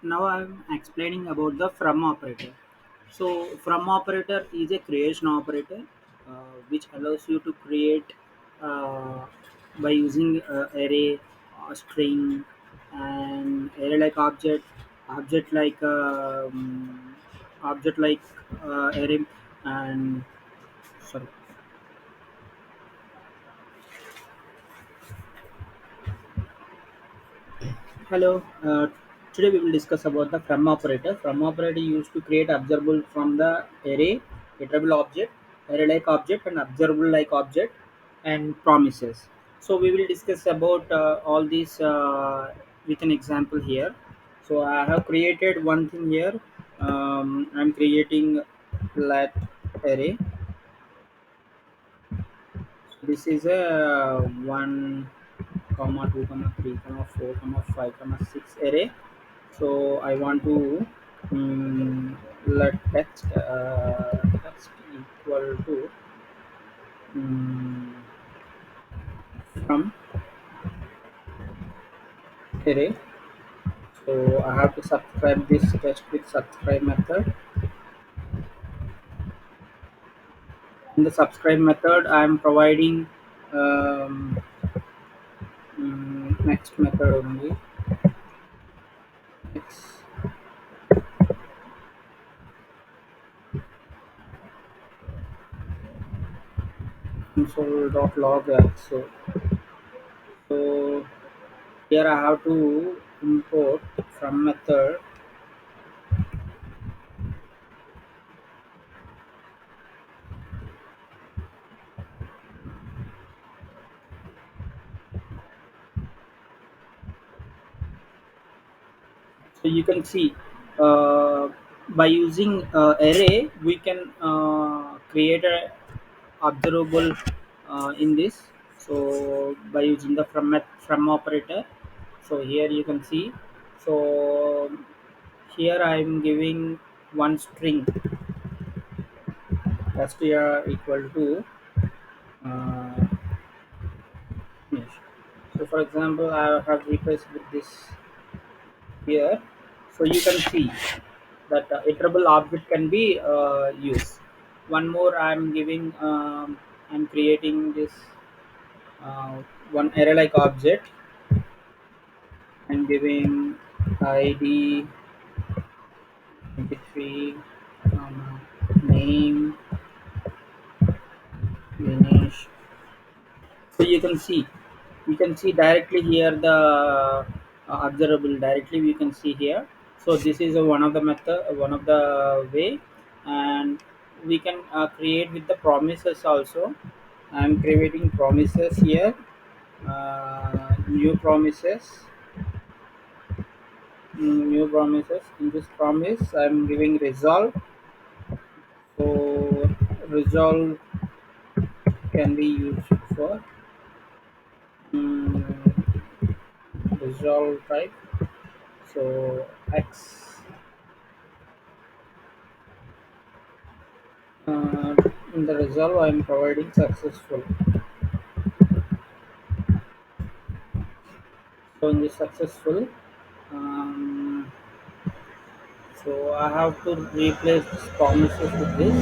Now I'm explaining about the from operator. So from operator is a creation operator which allows you to create uh, by using array, string, and array like object like object like array, and sorry. Hello. Today we will discuss about the from operator. From operator used to create observable from the array, iterable object, array-like object, and observable-like object, and promises. So we will discuss about all these with an example here. So I have created one thing here. I'm creating let array. So this is a one comma 2 comma 3 comma 4 comma 5 comma 6 array. So I want to let text equal to um, from array. So I have to subscribe this text with subscribe method. In the subscribe method I am providing um, next method only. Next console.log. So here I have to import from method. So you can see uh, by using array we can create a observable in this. So by using the from operator. So here you can see. So here I am giving one string str equal to uh, finish. So for example I have replaced with this here. So you can see that iterable object can be used. One more I'm giving, I'm creating this one array like object. I'm giving id 23, name, finish. So you can see directly here the observable directly we can see here. So this is one of the method, one of the way. And we can create with the promises also. I'm creating promises here, new promises. New promises. In this promise I'm giving resolve. So resolve can be used for um, resolve type. So X, uh, in the resolve I am providing successful. So in the successful, um, so I have to replace this promises with this.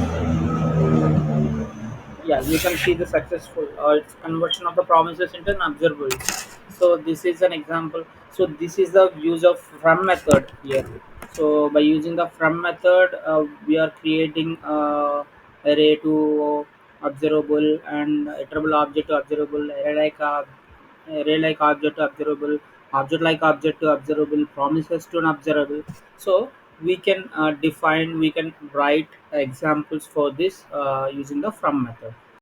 Yeah, you can see the successful it's conversion of the promises into an observable. So this is an example. So this is the use of from method here. So by using the from method we are creating array to observable, and iterable object to observable, array like object to observable, object like object to observable, promises to an observable. So we can define, we can write examples for this using the from method.